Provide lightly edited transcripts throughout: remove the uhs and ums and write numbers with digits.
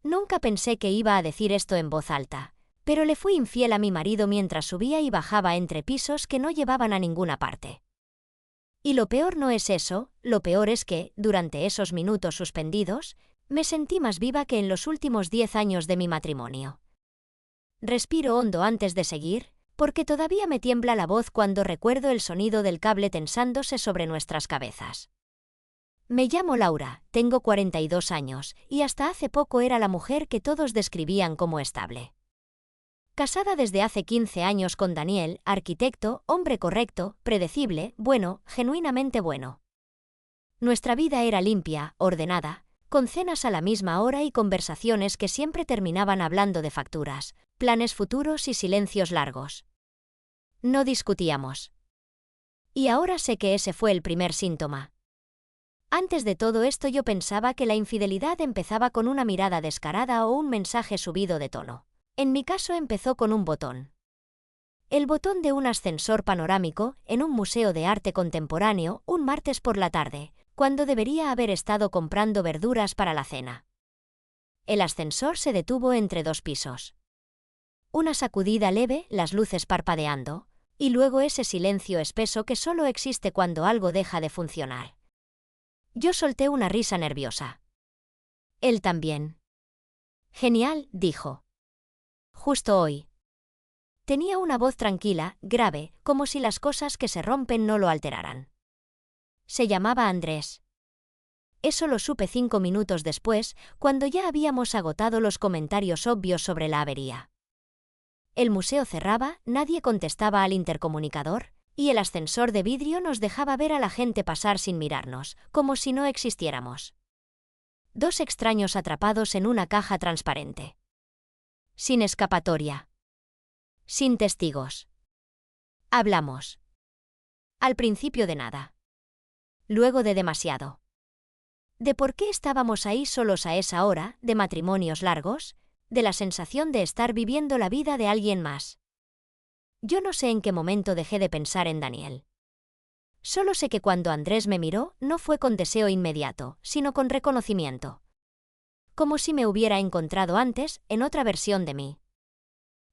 Nunca pensé que iba a decir esto en voz alta, pero le fui infiel a mi marido mientras subía y bajaba entre pisos que no llevaban a ninguna parte. Y lo peor no es eso, lo peor es que, durante esos minutos suspendidos, me sentí más viva que en los últimos 10 años de mi matrimonio. Respiro hondo antes de seguir, porque todavía me tiembla la voz cuando recuerdo el sonido del cable tensándose sobre nuestras cabezas. Me llamo Laura, tengo 42 años, y hasta hace poco era la mujer que todos describían como estable. Casada desde hace 15 años con Daniel, arquitecto, hombre correcto, predecible, bueno, genuinamente bueno. Nuestra vida era limpia, ordenada, con cenas a la misma hora y conversaciones que siempre terminaban hablando de facturas, planes futuros y silencios largos. No discutíamos. Y ahora sé que ese fue el primer síntoma. Antes de todo esto yo pensaba que la infidelidad empezaba con una mirada descarada o un mensaje subido de tono. En mi caso empezó con un botón. El botón de un ascensor panorámico en un museo de arte contemporáneo un martes por la tarde, cuando debería haber estado comprando verduras para la cena. El ascensor se detuvo entre 2 pisos. Una sacudida leve, las luces parpadeando, y luego ese silencio espeso que solo existe cuando algo deja de funcionar. Yo solté una risa nerviosa. Él también. Genial, dijo. Justo hoy. Tenía una voz tranquila, grave, como si las cosas que se rompen no lo alteraran. Se llamaba Andrés. Eso lo supe 5 minutos después, cuando ya habíamos agotado los comentarios obvios sobre la avería. El museo cerraba, nadie contestaba al intercomunicador, y el ascensor de vidrio nos dejaba ver a la gente pasar sin mirarnos, como si no existiéramos. 2 extraños atrapados en una caja transparente. Sin escapatoria. Sin testigos. Hablamos. Al principio de nada. Luego de demasiado. ¿De por qué estábamos ahí solos a esa hora, de matrimonios largos? De la sensación de estar viviendo la vida de alguien más. Yo no sé en qué momento dejé de pensar en Daniel. Solo sé que cuando Andrés me miró, no fue con deseo inmediato, sino con reconocimiento. Como si me hubiera encontrado antes, en otra versión de mí.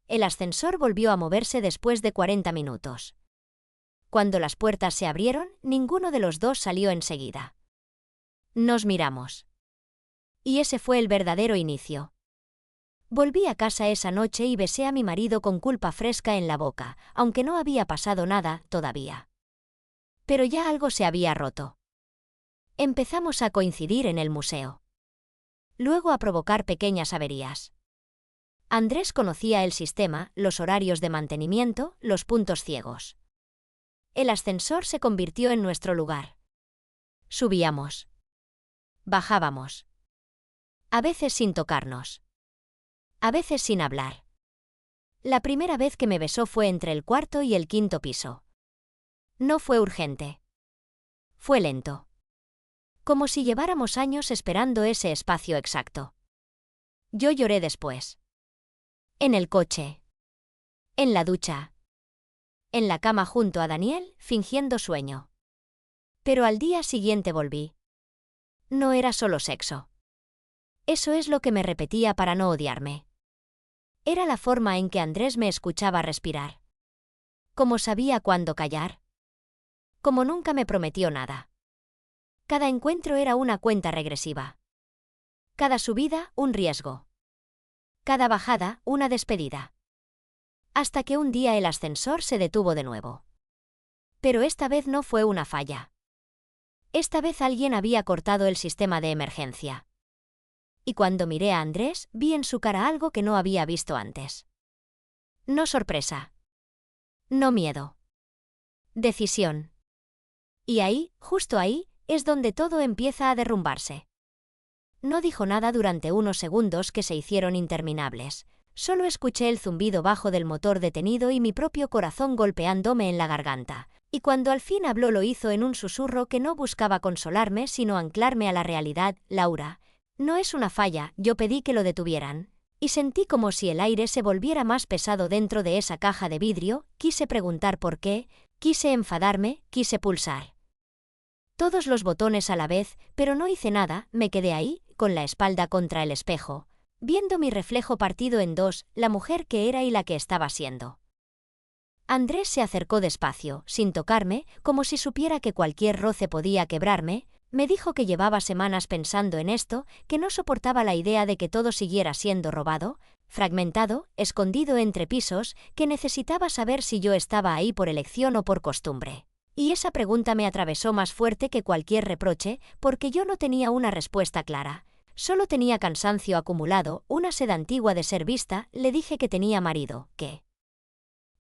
El ascensor volvió a moverse después de 40 minutos. Cuando las puertas se abrieron, ninguno de los dos salió enseguida. Nos miramos. Y ese fue el verdadero inicio. Volví a casa esa noche y besé a mi marido con culpa fresca en la boca, aunque no había pasado nada todavía. Pero ya algo se había roto. Empezamos a coincidir en el museo. Luego a provocar pequeñas averías. Andrés conocía el sistema, los horarios de mantenimiento, los puntos ciegos. El ascensor se convirtió en nuestro lugar. Subíamos. Bajábamos. A veces sin tocarnos. A veces sin hablar. La primera vez que me besó fue entre el 4.º y el 5.º piso. No fue urgente. Fue lento. Como si lleváramos años esperando ese espacio exacto. Yo lloré después. En el coche. En la ducha. En la cama junto a Daniel, fingiendo sueño. Pero al día siguiente volví. No era solo sexo. Eso es lo que me repetía para no odiarme. Era la forma en que Andrés me escuchaba respirar. Como sabía cuándo callar. Como nunca me prometió nada. Cada encuentro era una cuenta regresiva. Cada subida, un riesgo. Cada bajada, una despedida. Hasta que un día el ascensor se detuvo de nuevo. Pero esta vez no fue una falla. Esta vez alguien había cortado el sistema de emergencia. Y cuando miré a Andrés, vi en su cara algo que no había visto antes. No sorpresa. No miedo. Decisión. Y ahí, justo ahí, es donde todo empieza a derrumbarse. No dijo nada durante unos segundos que se hicieron interminables. Solo escuché el zumbido bajo del motor detenido y mi propio corazón golpeándome en la garganta. Y cuando al fin habló lo hizo en un susurro que no buscaba consolarme sino anclarme a la realidad. Laura, no es una falla, yo pedí que lo detuvieran. Y sentí como si el aire se volviera más pesado dentro de esa caja de vidrio, quise preguntar por qué, quise enfadarme, quise pulsar. Todos los botones a la vez, pero no hice nada, me quedé ahí, con la espalda contra el espejo, viendo mi reflejo partido en dos, la mujer que era y la que estaba siendo. Andrés se acercó despacio, sin tocarme, como si supiera que cualquier roce podía quebrarme. Me dijo que llevaba semanas pensando en esto, que no soportaba la idea de que todo siguiera siendo robado, fragmentado, escondido entre pisos, que necesitaba saber si yo estaba ahí por elección o por costumbre. Y esa pregunta me atravesó más fuerte que cualquier reproche, porque yo no tenía una respuesta clara. Solo tenía cansancio acumulado, una sed antigua de ser vista. Le dije que tenía marido, que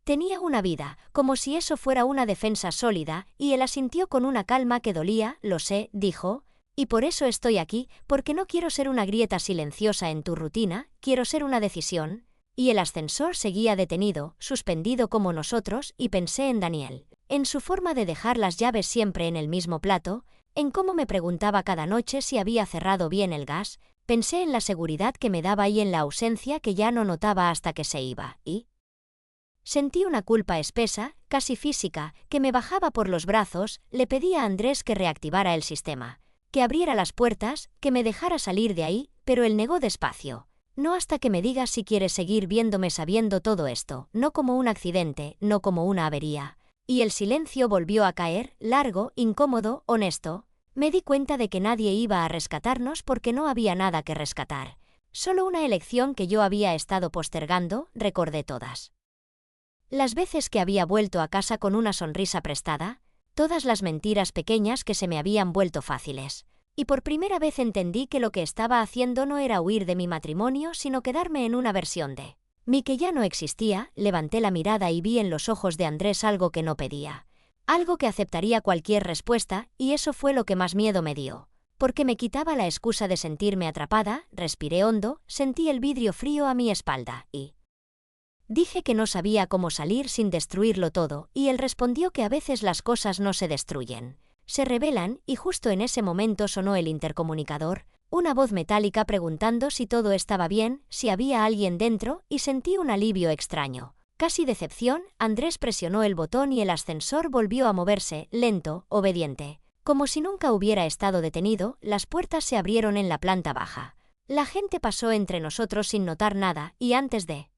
tenía una vida, como si eso fuera una defensa sólida, y él asintió con una calma que dolía. Lo sé, dijo, y por eso estoy aquí, porque no quiero ser una grieta silenciosa en tu rutina, quiero ser una decisión. Y el ascensor seguía detenido, suspendido como nosotros, y pensé en Daniel, en su forma de dejar las llaves siempre en el mismo plato, en cómo me preguntaba cada noche si había cerrado bien el gas. Pensé en la seguridad que me daba y en la ausencia que ya no notaba hasta que se iba, y sentí una culpa espesa, casi física, que me bajaba por los brazos. Le pedí a Andrés que reactivara el sistema, que abriera las puertas, que me dejara salir de ahí, pero él negó despacio. No hasta que me digas si quieres seguir viéndome sabiendo todo esto, no como un accidente, no como una avería. Y el silencio volvió a caer, largo, incómodo, honesto. Me di cuenta de que nadie iba a rescatarnos porque no había nada que rescatar. Solo una elección que yo había estado postergando. Recordé todas las veces que había vuelto a casa con una sonrisa prestada, todas las mentiras pequeñas que se me habían vuelto fáciles. Y por primera vez entendí que lo que estaba haciendo no era huir de mi matrimonio, sino quedarme en una versión de mí que ya no existía. Levanté la mirada y vi en los ojos de Andrés algo que no pedía, algo que aceptaría cualquier respuesta, y eso fue lo que más miedo me dio, porque me quitaba la excusa de sentirme atrapada. Respiré hondo, sentí el vidrio frío a mi espalda, y dije que no sabía cómo salir sin destruirlo todo, y él respondió que a veces las cosas no se destruyen, se revelan, y justo en ese momento sonó el intercomunicador, una voz metálica preguntando si todo estaba bien, si había alguien dentro, y sentí un alivio extraño, casi decepción. Andrés presionó el botón y el ascensor volvió a moverse, lento, obediente, como si nunca hubiera estado detenido. Las puertas se abrieron en la planta baja. La gente pasó entre nosotros sin notar nada, y antes de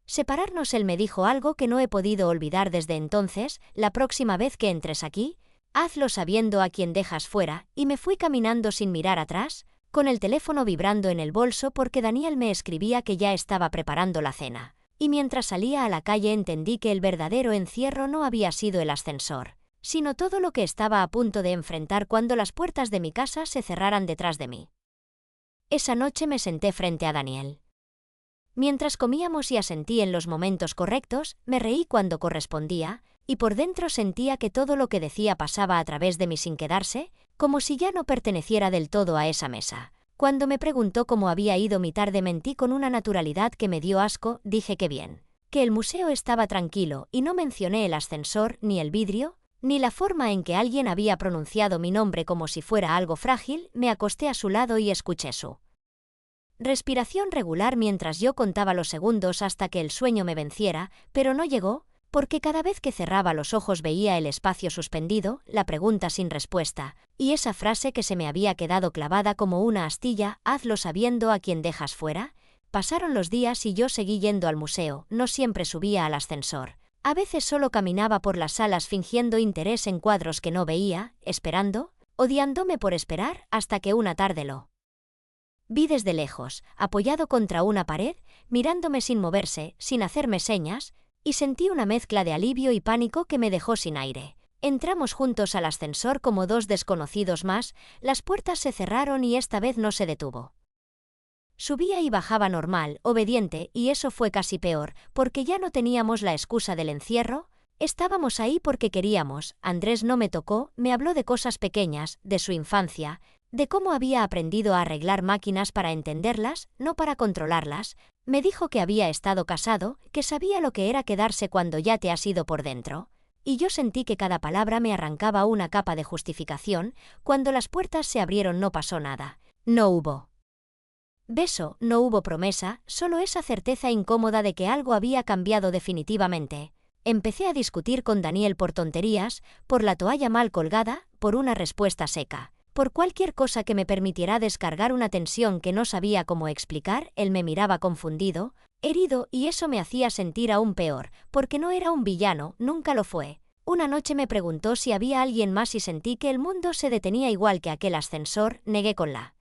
separarnos él me dijo algo que no he podido olvidar desde entonces: la próxima vez que entres aquí, hazlo sabiendo a quién dejas fuera. Y me fui caminando sin mirar atrás, con el teléfono vibrando en el bolso porque Daniel me escribía que ya estaba preparando la cena. Y mientras salía a la calle entendí que el verdadero encierro no había sido el ascensor, sino todo lo que estaba a punto de enfrentar cuando las puertas de mi casa se cerraran detrás de mí. Esa noche me senté frente a Daniel. Mientras comíamos y asentí en los momentos correctos, me reí cuando correspondía, y por dentro sentía que todo lo que decía pasaba a través de mí sin quedarse, como si ya no perteneciera del todo a esa mesa. Cuando me preguntó cómo había ido mi tarde mentí con una naturalidad que me dio asco. Dije que bien, que el museo estaba tranquilo, y no mencioné el ascensor, ni el vidrio, ni la forma en que alguien había pronunciado mi nombre como si fuera algo frágil. Me acosté a su lado y escuché su respiración regular mientras yo contaba los segundos hasta que el sueño me venciera, pero no llegó, porque cada vez que cerraba los ojos veía el espacio suspendido, la pregunta sin respuesta, y esa frase que se me había quedado clavada como una astilla: hazlo sabiendo a quién dejas fuera. Pasaron los días y yo seguí yendo al museo. No siempre subía al ascensor. A veces solo caminaba por las salas fingiendo interés en cuadros que no veía, esperando, odiándome por esperar, hasta que una tarde lo vi desde lejos, apoyado contra una pared, mirándome sin moverse, sin hacerme señas, y sentí una mezcla de alivio y pánico que me dejó sin aire. Entramos juntos al ascensor como dos desconocidos más. Las puertas se cerraron y esta vez no se detuvo. Subía y bajaba normal, obediente, y eso fue casi peor, porque ya no teníamos la excusa del encierro. Estábamos ahí porque queríamos. Andrés no me tocó, me habló de cosas pequeñas, de su infancia, de cómo había aprendido a arreglar máquinas para entenderlas, no para controlarlas. Me dijo que había estado casado, que sabía lo que era quedarse cuando ya te has ido por dentro. Y yo sentí que cada palabra me arrancaba una capa de justificación. Cuando las puertas se abrieron no pasó nada. No hubo beso, no hubo promesa, solo esa certeza incómoda de que algo había cambiado definitivamente. Empecé a discutir con Daniel por tonterías, por la toalla mal colgada, por una respuesta seca. Por cualquier cosa que me permitiera descargar una tensión que no sabía cómo explicar, él me miraba confundido, herido, y eso me hacía sentir aún peor, porque no era un villano, nunca lo fue. Una noche me preguntó si había alguien más y sentí que el mundo se detenía igual que aquel ascensor, negué con la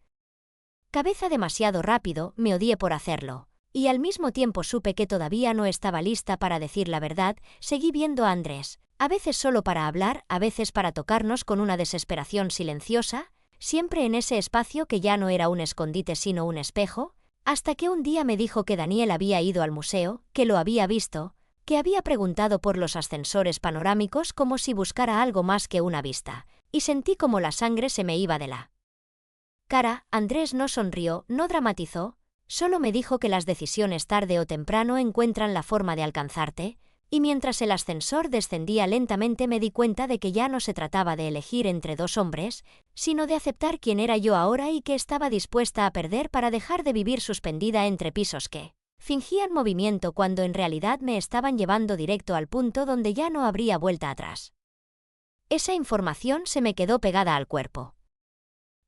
cabeza demasiado rápido, me odié por hacerlo. Y al mismo tiempo supe que todavía no estaba lista para decir la verdad, seguí viendo a Andrés. A veces solo para hablar, a veces para tocarnos con una desesperación silenciosa, siempre en ese espacio que ya no era un escondite sino un espejo, hasta que un día me dijo que Daniel había ido al museo, que lo había visto, que había preguntado por los ascensores panorámicos como si buscara algo más que una vista, y sentí como la sangre se me iba de la cara. Andrés no sonrió, no dramatizó, solo me dijo que las decisiones tarde o temprano encuentran la forma de alcanzarte, y mientras el ascensor descendía lentamente me di cuenta de que ya no se trataba de elegir entre dos hombres, sino de aceptar quién era yo ahora y que estaba dispuesta a perder para dejar de vivir suspendida entre pisos que fingían movimiento cuando en realidad me estaban llevando directo al punto donde ya no habría vuelta atrás. Esa información se me quedó pegada al cuerpo.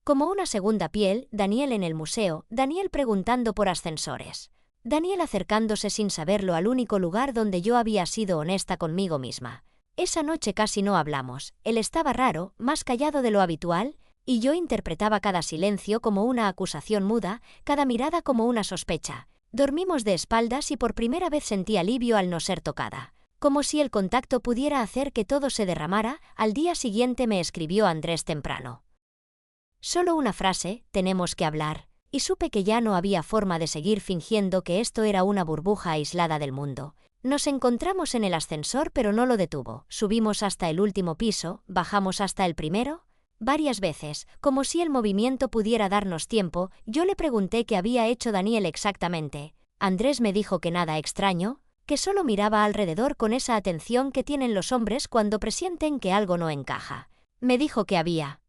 Como una segunda piel, Daniel en el museo, Daniel preguntando por ascensores. Daniel acercándose sin saberlo al único lugar donde yo había sido honesta conmigo misma. Esa noche casi no hablamos, él estaba raro, más callado de lo habitual, y yo interpretaba cada silencio como una acusación muda, cada mirada como una sospecha. Dormimos de espaldas y por primera vez sentí alivio al no ser tocada. Como si el contacto pudiera hacer que todo se derramara. Al día siguiente me escribió Andrés temprano. Solo una frase, tenemos que hablar, y supe que ya no había forma de seguir fingiendo que esto era una burbuja aislada del mundo. Nos encontramos en el ascensor pero no lo detuvo, subimos hasta el último piso, bajamos hasta el primero, varias veces, como si el movimiento pudiera darnos tiempo. Yo le pregunté qué había hecho Daniel exactamente. Andrés me dijo que nada extraño, que solo miraba alrededor con esa atención que tienen los hombres cuando presienten que algo no encaja. Me dijo que había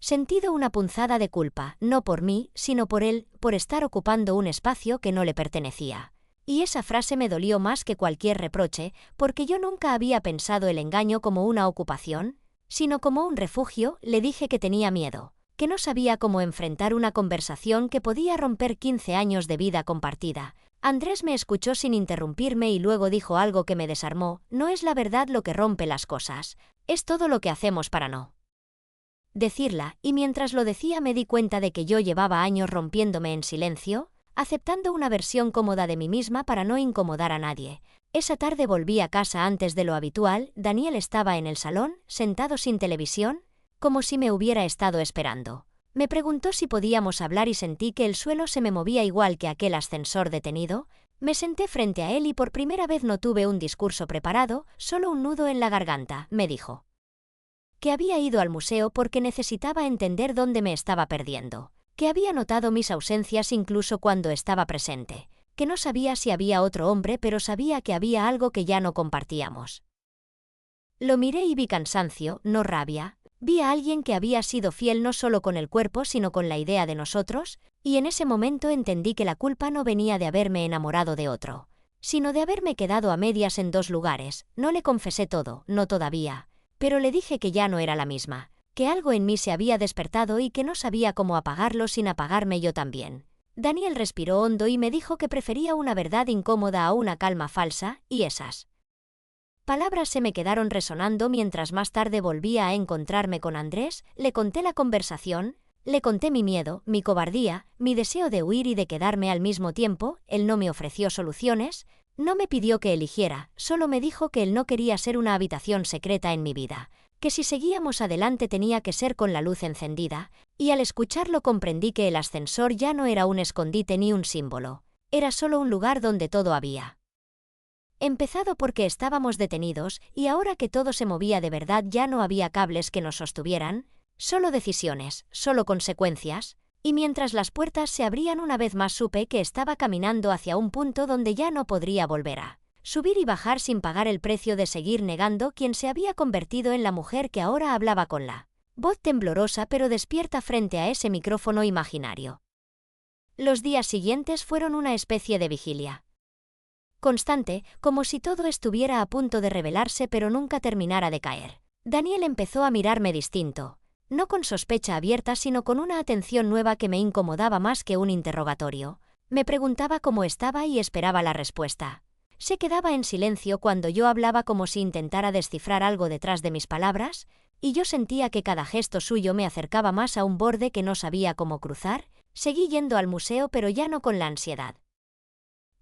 sentido una punzada de culpa, no por mí, sino por él, por estar ocupando un espacio que no le pertenecía. Y esa frase me dolió más que cualquier reproche, porque yo nunca había pensado el engaño como una ocupación, sino como un refugio. Le dije que tenía miedo, que no sabía cómo enfrentar una conversación que podía romper 15 años de vida compartida. Andrés me escuchó sin interrumpirme y luego dijo algo que me desarmó: no es la verdad lo que rompe las cosas, es todo lo que hacemos para no decirla, y mientras lo decía me di cuenta de que yo llevaba años rompiéndome en silencio, aceptando una versión cómoda de mí misma para no incomodar a nadie. Esa tarde volví a casa antes de lo habitual. Daniel estaba en el salón, sentado sin televisión, como si me hubiera estado esperando. Me preguntó si podíamos hablar y sentí que el suelo se me movía igual que aquel ascensor detenido. Me senté frente a él y por primera vez no tuve un discurso preparado, solo un nudo en la garganta. Me dijo que había ido al museo porque necesitaba entender dónde me estaba perdiendo, que había notado mis ausencias incluso cuando estaba presente, que no sabía si había otro hombre pero sabía que había algo que ya no compartíamos. Lo miré y vi cansancio, no rabia. Vi a alguien que había sido fiel no solo con el cuerpo sino con la idea de nosotros, y en ese momento entendí que la culpa no venía de haberme enamorado de otro, sino de haberme quedado a medias en dos lugares. No le confesé todo, no todavía, pero le dije que ya no era la misma, que algo en mí se había despertado y que no sabía cómo apagarlo sin apagarme yo también. Daniel respiró hondo y me dijo que prefería una verdad incómoda a una calma falsa, y esas palabras se me quedaron resonando mientras más tarde volvía a encontrarme con Andrés. Le conté la conversación, le conté mi miedo, mi cobardía, mi deseo de huir y de quedarme al mismo tiempo. Él no me ofreció soluciones, no me pidió que eligiera, solo me dijo que él no quería ser una habitación secreta en mi vida, que si seguíamos adelante tenía que ser con la luz encendida, y al escucharlo comprendí que el ascensor ya no era un escondite ni un símbolo, era solo un lugar donde todo había empezado porque estábamos detenidos, y ahora que todo se movía de verdad ya no había cables que nos sostuvieran, solo decisiones, solo consecuencias. Y mientras las puertas se abrían una vez más supe que estaba caminando hacia un punto donde ya no podría volver a subir y bajar sin pagar el precio de seguir negando quién se había convertido en la mujer que ahora hablaba con la voz temblorosa pero despierta frente a ese micrófono imaginario. Los días siguientes fueron una especie de vigilia constante, como si todo estuviera a punto de revelarse pero nunca terminara de caer. Daniel empezó a mirarme distinto. no con sospecha abierta sino con una atención nueva que me incomodaba más que un interrogatorio. Me preguntaba cómo estaba y esperaba la respuesta. Se quedaba en silencio cuando yo hablaba como si intentara descifrar algo detrás de mis palabras, y yo sentía que cada gesto suyo me acercaba más a un borde que no sabía cómo cruzar. Seguí yendo al museo pero ya no con la ansiedad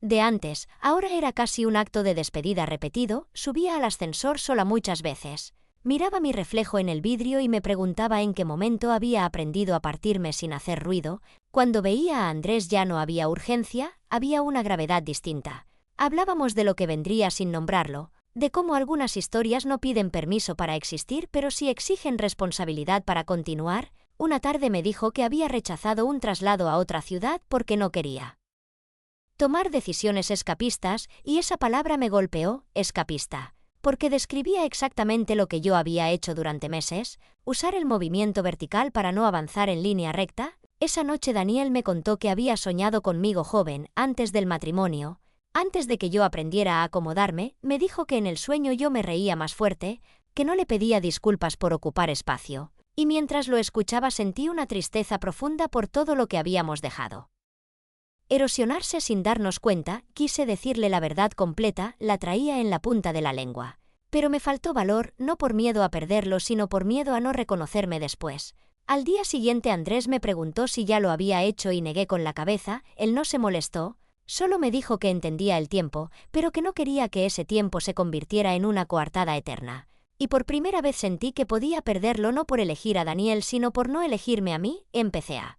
de antes, ahora era casi un acto de despedida repetido. Subía al ascensor sola muchas veces. Miraba mi reflejo en el vidrio y me preguntaba en qué momento había aprendido a partirme sin hacer ruido. Cuando veía a Andrés ya no había urgencia, había una gravedad distinta. Hablábamos de lo que vendría sin nombrarlo, de cómo algunas historias no piden permiso para existir pero sí exigen responsabilidad para continuar. Una tarde me dijo que había rechazado un traslado a otra ciudad porque no quería tomar decisiones escapistas, y esa palabra me golpeó, escapista, porque describía exactamente lo que yo había hecho durante meses, usar el movimiento vertical para no avanzar en línea recta. Esa noche Daniel me contó que había soñado conmigo joven, antes del matrimonio. Antes de que yo aprendiera a acomodarme, me dijo que en el sueño yo me reía más fuerte, que no le pedía disculpas por ocupar espacio, y mientras lo escuchaba sentí una tristeza profunda por todo lo que habíamos dejado erosionarse sin darnos cuenta. Quise decirle la verdad completa, la traía en la punta de la lengua. Pero me faltó valor, no por miedo a perderlo, sino por miedo a no reconocerme después. Al día siguiente Andrés me preguntó si ya lo había hecho y negué con la cabeza. Él no se molestó, solo me dijo que entendía el tiempo, pero que no quería que ese tiempo se convirtiera en una coartada eterna. Y por primera vez sentí que podía perderlo no por elegir a Daniel sino por no elegirme a mí. Empecé a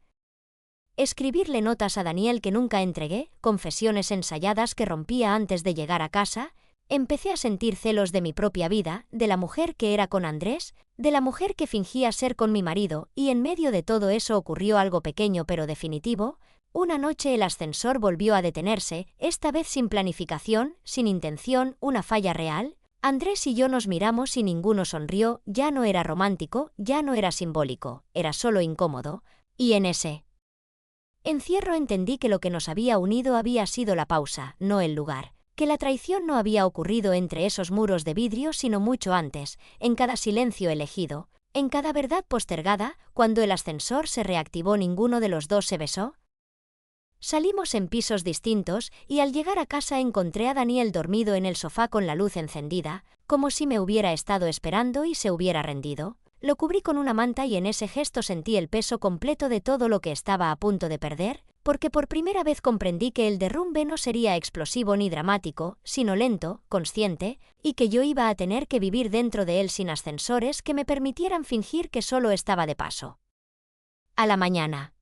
escribirle notas a Daniel que nunca entregué, confesiones ensayadas que rompía antes de llegar a casa. Empecé a sentir celos de mi propia vida, de la mujer que era con Andrés, de la mujer que fingía ser con mi marido, y en medio de todo eso ocurrió algo pequeño pero definitivo. Una noche el ascensor volvió a detenerse, esta vez sin planificación, sin intención, una falla real. Andrés y yo nos miramos y ninguno sonrió. Ya no era romántico, ya no era simbólico, era solo incómodo, y en ese encierro entendí que lo que nos había unido había sido la pausa, no el lugar, que la traición no había ocurrido entre esos muros de vidrio sino mucho antes, en cada silencio elegido, en cada verdad postergada. Cuando el ascensor se reactivó ninguno de los dos se besó. Salimos en pisos distintos y al llegar a casa encontré a Daniel dormido en el sofá con la luz encendida, como si me hubiera estado esperando y se hubiera rendido. Lo cubrí con una manta y en ese gesto sentí el peso completo de todo lo que estaba a punto de perder, porque por primera vez comprendí que el derrumbe no sería explosivo ni dramático, sino lento, consciente, y que yo iba a tener que vivir dentro de él sin ascensores que me permitieran fingir que solo estaba de paso. A la mañana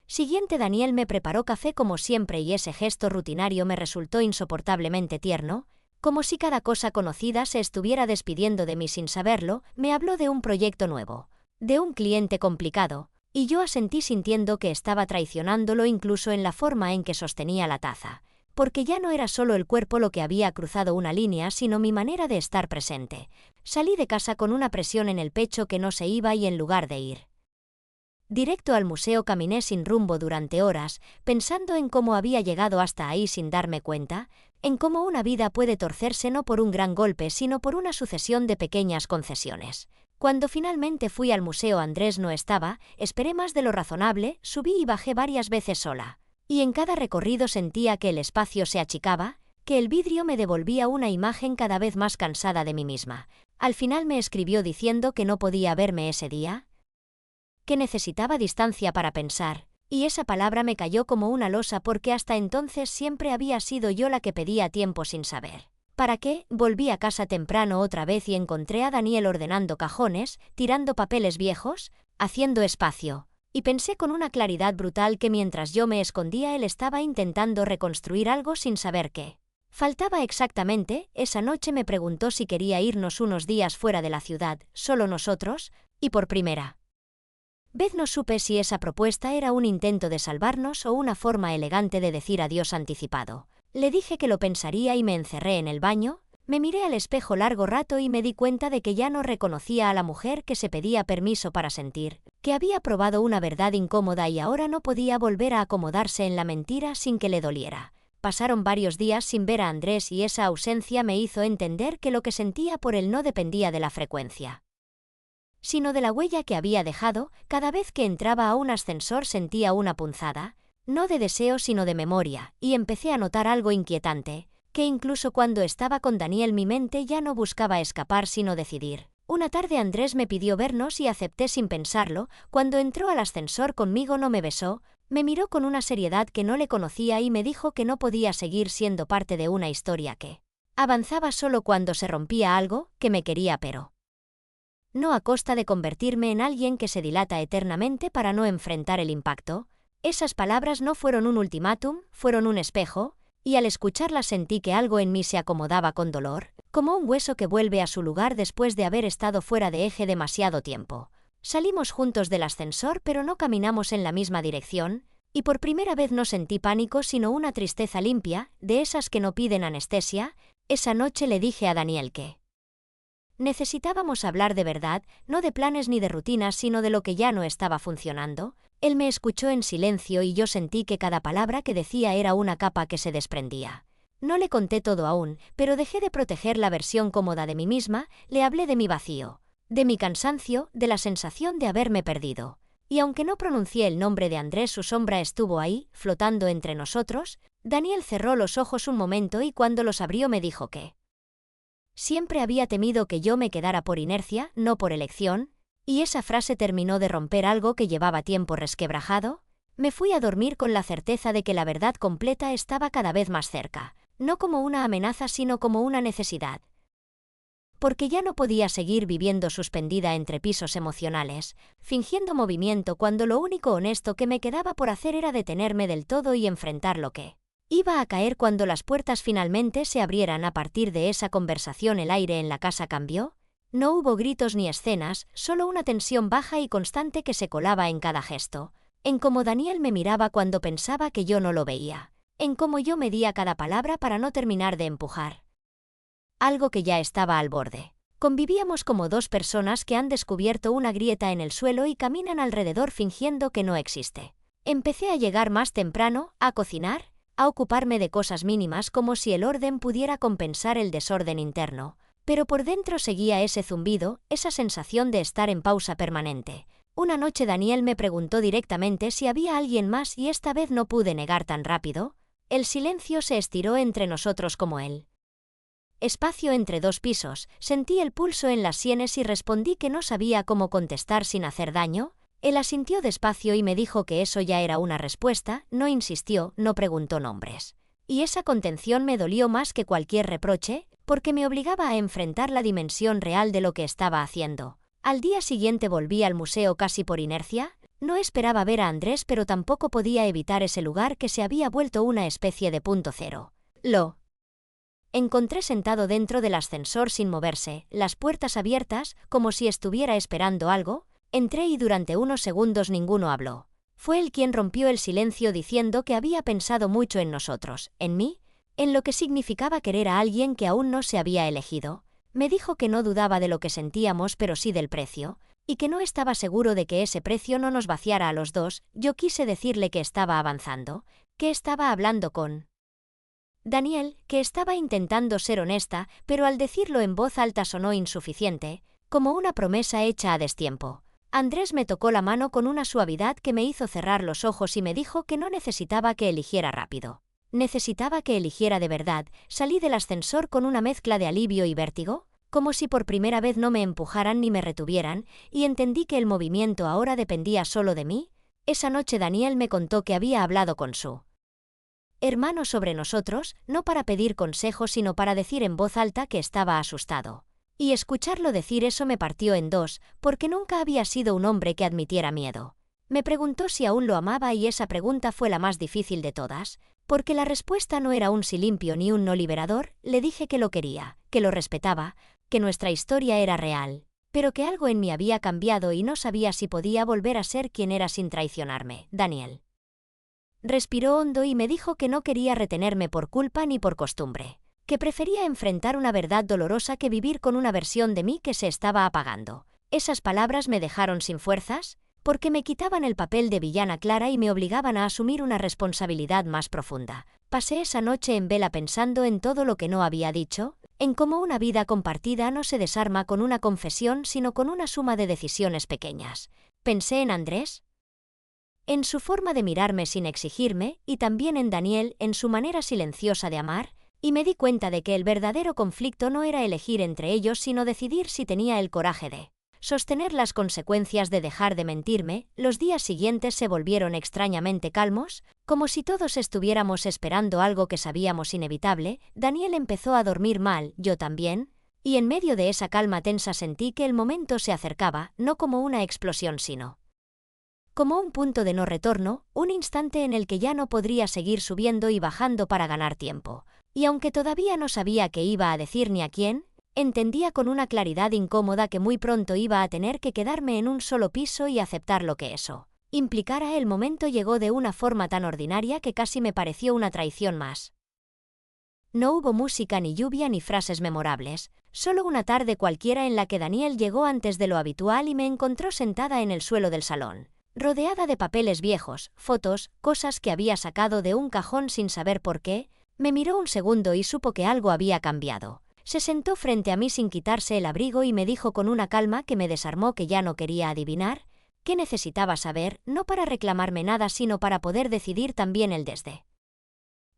siguiente Daniel me preparó café como siempre y ese gesto rutinario me resultó insoportablemente tierno. Como si cada cosa conocida se estuviera despidiendo de mí sin saberlo. Me habló de un proyecto nuevo, de un cliente complicado, y yo asentí sintiendo que estaba traicionándolo incluso en la forma en que sostenía la taza, porque ya no era solo el cuerpo lo que había cruzado una línea sino mi manera de estar presente. Salí de casa con una presión en el pecho que no se iba y en lugar de ir directo al museo caminé sin rumbo durante horas, pensando en cómo había llegado hasta ahí sin darme cuenta, en cómo una vida puede torcerse no por un gran golpe sino por una sucesión de pequeñas concesiones. Cuando finalmente fui al museo Andrés no estaba. Esperé más de lo razonable, subí y bajé varias veces sola, y en cada recorrido sentía que el espacio se achicaba, que el vidrio me devolvía una imagen cada vez más cansada de mí misma. Al final me escribió diciendo que no podía verme ese día, que necesitaba distancia para pensar, y esa palabra me cayó como una losa porque hasta entonces siempre había sido yo la que pedía tiempo sin saber ¿para qué? Volví a casa temprano otra vez y encontré a Daniel ordenando cajones, tirando papeles viejos, haciendo espacio, y pensé con una claridad brutal que mientras yo me escondía él estaba intentando reconstruir algo sin saber qué faltaba exactamente. Esa noche me preguntó si quería irnos unos días fuera de la ciudad, solo nosotros, y por primera vez no supe si esa propuesta era un intento de salvarnos o una forma elegante de decir adiós anticipado. Le dije que lo pensaría y me encerré en el baño. Me miré al espejo largo rato y me di cuenta de que ya no reconocía a la mujer que se pedía permiso para sentir, que había probado una verdad incómoda y ahora no podía volver a acomodarse en la mentira sin que le doliera. Pasaron varios días sin ver a Andrés y esa ausencia me hizo entender que lo que sentía por él no dependía de la frecuencia, sino de la huella que había dejado. Cada vez que entraba a un ascensor sentía una punzada, no de deseo sino de memoria, y empecé a notar algo inquietante, que incluso cuando estaba con Daniel mi mente ya no buscaba escapar sino decidir. Una tarde Andrés me pidió vernos y acepté sin pensarlo. Cuando entró al ascensor conmigo no me besó, me miró con una seriedad que no le conocía y me dijo que no podía seguir siendo parte de una historia que avanzaba solo cuando se rompía algo, que me quería pero no a costa de convertirme en alguien que se dilata eternamente para no enfrentar el impacto. Esas palabras no fueron un ultimátum, fueron un espejo, y al escucharlas sentí que algo en mí se acomodaba con dolor, como un hueso que vuelve a su lugar después de haber estado fuera de eje demasiado tiempo. Salimos juntos del ascensor pero no caminamos en la misma dirección, y por primera vez no sentí pánico sino una tristeza limpia, de esas que no piden anestesia. Esa noche le dije a Daniel que necesitábamos hablar de verdad, no de planes ni de rutinas sino de lo que ya no estaba funcionando. Él me escuchó en silencio y yo sentí que cada palabra que decía era una capa que se desprendía. No le conté todo aún, pero dejé de proteger la versión cómoda de mí misma. Le hablé de mi vacío, de mi cansancio, de la sensación de haberme perdido. Y aunque no pronuncié el nombre de Andrés, su sombra estuvo ahí, flotando entre nosotros. Daniel cerró los ojos un momento y cuando los abrió me dijo que siempre había temido que yo me quedara por inercia, no por elección, y esa frase terminó de romper algo que llevaba tiempo resquebrajado. Me fui a dormir con la certeza de que la verdad completa estaba cada vez más cerca, no como una amenaza sino como una necesidad. Porque ya no podía seguir viviendo suspendida entre pisos emocionales, fingiendo movimiento cuando lo único honesto que me quedaba por hacer era detenerme del todo y enfrentar lo que iba a caer cuando las puertas finalmente se abrieran. A partir de esa conversación el aire en la casa cambió. No hubo gritos ni escenas, solo una tensión baja y constante que se colaba en cada gesto, en cómo Daniel me miraba cuando pensaba que yo no lo veía, en cómo yo medía cada palabra para no terminar de empujar algo que ya estaba al borde. Convivíamos como dos personas que han descubierto una grieta en el suelo y caminan alrededor fingiendo que no existe. Empecé a llegar más temprano, a cocinar, a ocuparme de cosas mínimas como si el orden pudiera compensar el desorden interno, pero por dentro seguía ese zumbido, esa sensación de estar en pausa permanente. Una noche Daniel me preguntó directamente si había alguien más y esta vez no pude negar tan rápido. El silencio se estiró entre nosotros como él espacio entre dos pisos. Sentí el pulso en las sienes y respondí que no sabía cómo contestar sin hacer daño. Él asintió despacio y me dijo que eso ya era una respuesta. No insistió, no preguntó nombres. Y esa contención me dolió más que cualquier reproche, porque me obligaba a enfrentar la dimensión real de lo que estaba haciendo. Al día siguiente volví al museo casi por inercia. No esperaba ver a Andrés pero tampoco podía evitar ese lugar que se había vuelto una especie de punto cero. Lo encontré sentado dentro del ascensor sin moverse, las puertas abiertas, como si estuviera esperando algo. Entré y durante unos segundos ninguno habló. Fue él quien rompió el silencio diciendo que había pensado mucho en nosotros, en mí, en lo que significaba querer a alguien que aún no se había elegido. Me dijo que no dudaba de lo que sentíamos pero sí del precio, y que no estaba seguro de que ese precio no nos vaciara a los dos. Yo quise decirle que estaba avanzando, que estaba hablando con Daniel, que estaba intentando ser honesta, pero al decirlo en voz alta sonó insuficiente, como una promesa hecha a destiempo. Andrés me tocó la mano con una suavidad que me hizo cerrar los ojos y me dijo que no necesitaba que eligiera rápido. Necesitaba que eligiera de verdad. Salí del ascensor con una mezcla de alivio y vértigo, como si por primera vez no me empujaran ni me retuvieran, y entendí que el movimiento ahora dependía solo de mí. Esa noche Daniel me contó que había hablado con su hermano sobre nosotros, no para pedir consejo sino para decir en voz alta que estaba asustado. Y escucharlo decir eso me partió en dos, porque nunca había sido un hombre que admitiera miedo. Me preguntó si aún lo amaba y esa pregunta fue la más difícil de todas, porque la respuesta no era un sí limpio ni un no liberador. Le dije que lo quería, que lo respetaba, que nuestra historia era real, pero que algo en mí había cambiado y no sabía si podía volver a ser quien era sin traicionarme. Daniel respiró hondo y me dijo que no quería retenerme por culpa ni por costumbre, que prefería enfrentar una verdad dolorosa que vivir con una versión de mí que se estaba apagando. Esas palabras me dejaron sin fuerzas, porque me quitaban el papel de villana clara y me obligaban a asumir una responsabilidad más profunda. Pasé esa noche en vela pensando en todo lo que no había dicho, en cómo una vida compartida no se desarma con una confesión sino con una suma de decisiones pequeñas. Pensé en Andrés, en su forma de mirarme sin exigirme, y también en Daniel, en su manera silenciosa de amar, y me di cuenta de que el verdadero conflicto no era elegir entre ellos sino decidir si tenía el coraje de sostener las consecuencias de dejar de mentirme. Los días siguientes se volvieron extrañamente calmos, como si todos estuviéramos esperando algo que sabíamos inevitable. Daniel empezó a dormir mal, yo también, y en medio de esa calma tensa sentí que el momento se acercaba, no como una explosión sino como un punto de no retorno, un instante en el que ya no podría seguir subiendo y bajando para ganar tiempo. Y aunque todavía no sabía qué iba a decir ni a quién, entendía con una claridad incómoda que muy pronto iba a tener que quedarme en un solo piso y aceptar lo que eso implicara. El momento llegó de una forma tan ordinaria que casi me pareció una traición más. No hubo música ni lluvia ni frases memorables, solo una tarde cualquiera en la que Daniel llegó antes de lo habitual y me encontró sentada en el suelo del salón, rodeada de papeles viejos, fotos, cosas que había sacado de un cajón sin saber por qué. Me miró un segundo y supo que algo había cambiado. Se sentó frente a mí sin quitarse el abrigo y me dijo con una calma que me desarmó que ya no quería adivinar, que necesitaba saber, no para reclamarme nada sino para poder decidir también el desde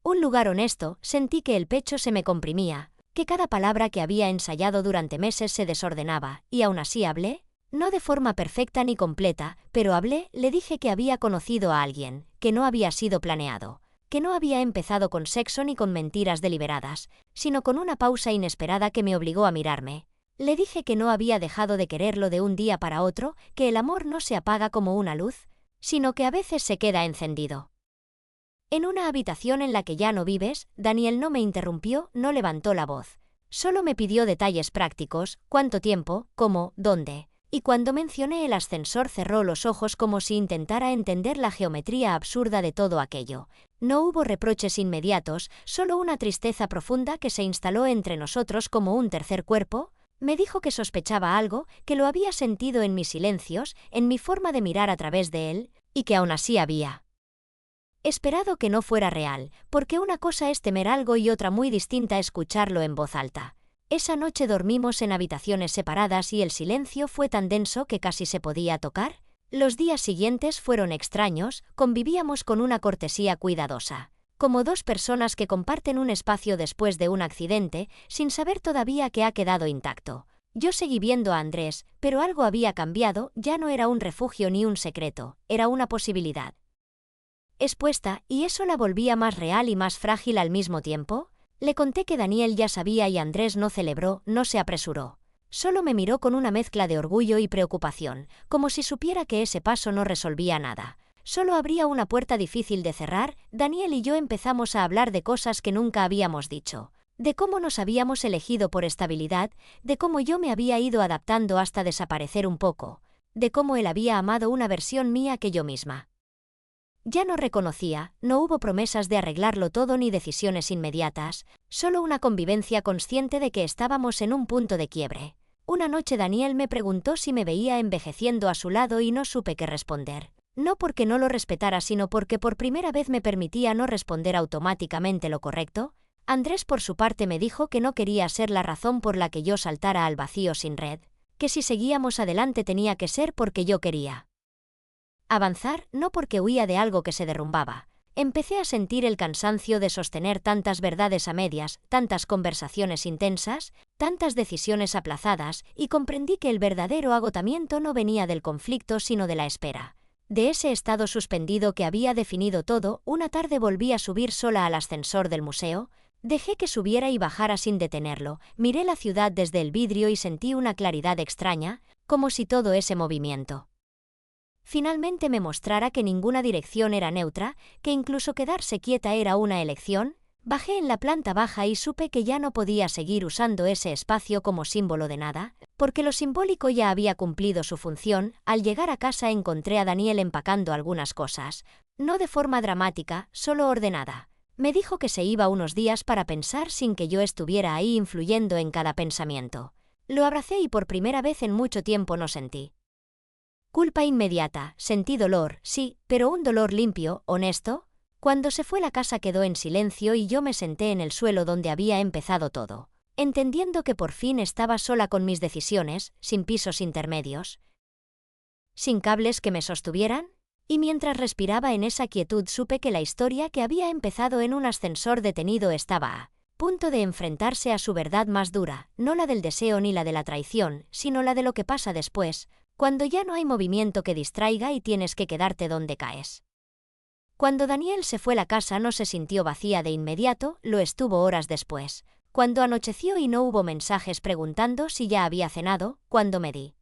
un lugar honesto. Sentí que el pecho se me comprimía, que cada palabra que había ensayado durante meses se desordenaba, y aún así hablé. No de forma perfecta ni completa, pero hablé. Le dije que había conocido a alguien, que no había sido planeado, que no había empezado con sexo ni con mentiras deliberadas, sino con una pausa inesperada que me obligó a mirarme. Le dije que no había dejado de quererlo de un día para otro, que el amor no se apaga como una luz, sino que a veces se queda encendido. En una habitación en la que ya no vives, Daniel no me interrumpió, no levantó la voz. Solo me pidió detalles prácticos: cuánto tiempo, cómo, dónde. Y cuando mencioné el ascensor cerró los ojos como si intentara entender la geometría absurda de todo aquello. No hubo reproches inmediatos, solo una tristeza profunda que se instaló entre nosotros como un tercer cuerpo. Me dijo que sospechaba algo, que lo había sentido en mis silencios, en mi forma de mirar a través de él, y que aún así había esperado que no fuera real, porque una cosa es temer algo y otra muy distinta escucharlo en voz alta. Esa noche dormimos en habitaciones separadas y el silencio fue tan denso que casi se podía tocar. Los días siguientes fueron extraños, convivíamos con una cortesía cuidadosa, como dos personas que comparten un espacio después de un accidente, sin saber todavía que ha quedado intacto. Yo seguí viendo a Andrés, pero algo había cambiado. Ya no era un refugio ni un secreto, era una posibilidad expuesta, y eso la volvía más real y más frágil al mismo tiempo. Le conté que Daniel ya sabía y Andrés no celebró, no se apresuró. Solo me miró con una mezcla de orgullo y preocupación, como si supiera que ese paso no resolvía nada. Solo abría una puerta difícil de cerrar. Daniel y yo empezamos a hablar de cosas que nunca habíamos dicho, de cómo nos habíamos elegido por estabilidad, de cómo yo me había ido adaptando hasta desaparecer un poco, de cómo él había amado una versión mía que yo misma ya no reconocía. No hubo promesas de arreglarlo todo ni decisiones inmediatas, solo una convivencia consciente de que estábamos en un punto de quiebre. Una noche Daniel me preguntó si me veía envejeciendo a su lado y no supe qué responder. No porque no lo respetara, sino porque por primera vez me permitía no responder automáticamente lo correcto. Andrés por su parte me dijo que no quería ser la razón por la que yo saltara al vacío sin red, que si seguíamos adelante tenía que ser porque yo quería avanzar, no porque huía de algo que se derrumbaba. Empecé a sentir el cansancio de sostener tantas verdades a medias, tantas conversaciones intensas, tantas decisiones aplazadas, y comprendí que el verdadero agotamiento no venía del conflicto sino de la espera, de ese estado suspendido que había definido todo. Una tarde volví a subir sola al ascensor del museo. Dejé que subiera y bajara sin detenerlo. Miré la ciudad desde el vidrio y sentí una claridad extraña, como si todo ese movimiento finalmente me mostrara que ninguna dirección era neutra, que incluso quedarse quieta era una elección. Bajé en la planta baja y supe que ya no podía seguir usando ese espacio como símbolo de nada, porque lo simbólico ya había cumplido su función. Al llegar a casa encontré a Daniel empacando algunas cosas, no de forma dramática, solo ordenada. Me dijo que se iba unos días para pensar sin que yo estuviera ahí influyendo en cada pensamiento. Lo abracé y por primera vez en mucho tiempo no sentí culpa inmediata. Sentí dolor, sí, pero un dolor limpio, honesto. Cuando se fue la casa quedó en silencio y yo me senté en el suelo donde había empezado todo. entendiendo que por fin estaba sola con mis decisiones, sin pisos intermedios, sin cables que me sostuvieran. Y mientras respiraba en esa quietud supe que la historia que había empezado en un ascensor detenido estaba a punto de enfrentarse a su verdad más dura, no la del deseo ni la de la traición, sino la de lo que pasa después, cuando ya no hay movimiento que distraiga y tienes que quedarte donde caes. Cuando Daniel se fue, la casa no se sintió vacía de inmediato, lo estuvo horas después, cuando anocheció y no hubo mensajes preguntando si ya había cenado, cuando me di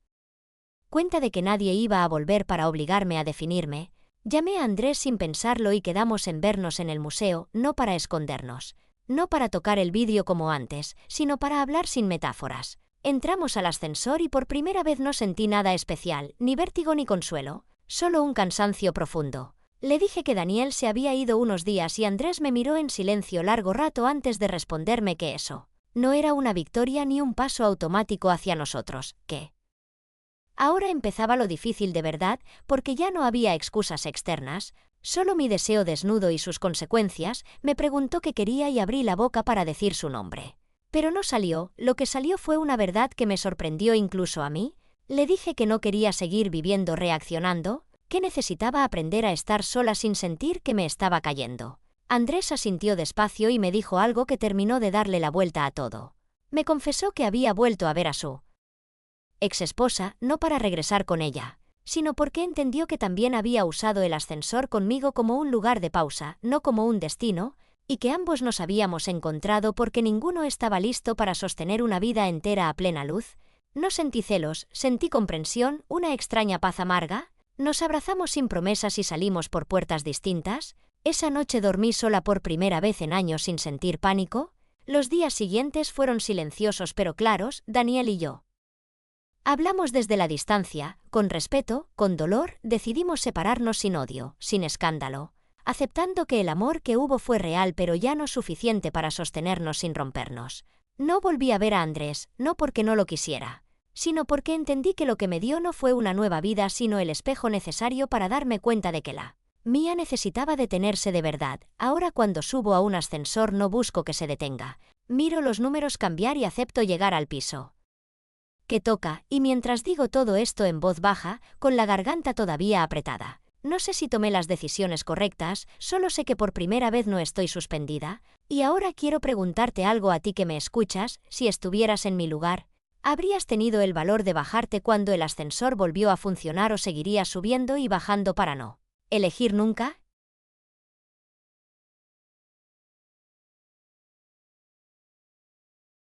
cuenta de que nadie iba a volver para obligarme a definirme. Llamé a Andrés sin pensarlo y quedamos en vernos en el museo, no para escondernos, no para tocar el vidrio como antes, sino para hablar sin metáforas. Entramos al ascensor y por primera vez no sentí nada especial, ni vértigo ni consuelo, solo un cansancio profundo. Le dije que Daniel se había ido unos días y Andrés me miró en silencio largo rato antes de responderme que eso no era una victoria ni un paso automático hacia nosotros, que ahora empezaba lo difícil de verdad, porque ya no había excusas externas, solo mi deseo desnudo y sus consecuencias. Me preguntó qué quería y abrí la boca para decir su nombre. Pero no salió, lo que salió fue una verdad que me sorprendió incluso a mí. Le dije que no quería seguir viviendo reaccionando, que necesitaba aprender a estar sola sin sentir que me estaba cayendo. Andrés asintió despacio y me dijo algo que terminó de darle la vuelta a todo. Me confesó que había vuelto a ver a su ex esposa, no para regresar con ella, sino porque entendió que también había usado el ascensor conmigo como un lugar de pausa, no como un destino, y que ambos nos habíamos encontrado porque ninguno estaba listo para sostener una vida entera a plena luz. No sentí celos, sentí comprensión, una extraña paz amarga. Nos abrazamos sin promesas y salimos por puertas distintas. Esa noche dormí sola por primera vez en años sin sentir pánico. Los días siguientes fueron silenciosos pero claros. Daniel y yo hablamos desde la distancia, con respeto, con dolor. Decidimos separarnos sin odio, sin escándalo, aceptando que el amor que hubo fue real pero ya no suficiente para sostenernos sin rompernos. No volví a ver a Andrés, no porque no lo quisiera, sino porque entendí que lo que me dio no fue una nueva vida sino el espejo necesario para darme cuenta de que la mía necesitaba detenerse de verdad. Ahora cuando subo a un ascensor no busco que se detenga. Miro los números cambiar y acepto llegar al piso que toca, y mientras digo todo esto en voz baja, con la garganta todavía apretada. No sé si tomé las decisiones correctas, solo sé que por primera vez no estoy suspendida. Y ahora quiero preguntarte algo a ti que me escuchas. Si estuvieras en mi lugar, ¿habrías tenido el valor de bajarte cuando el ascensor volvió a funcionar o seguirías subiendo y bajando para no elegir nunca?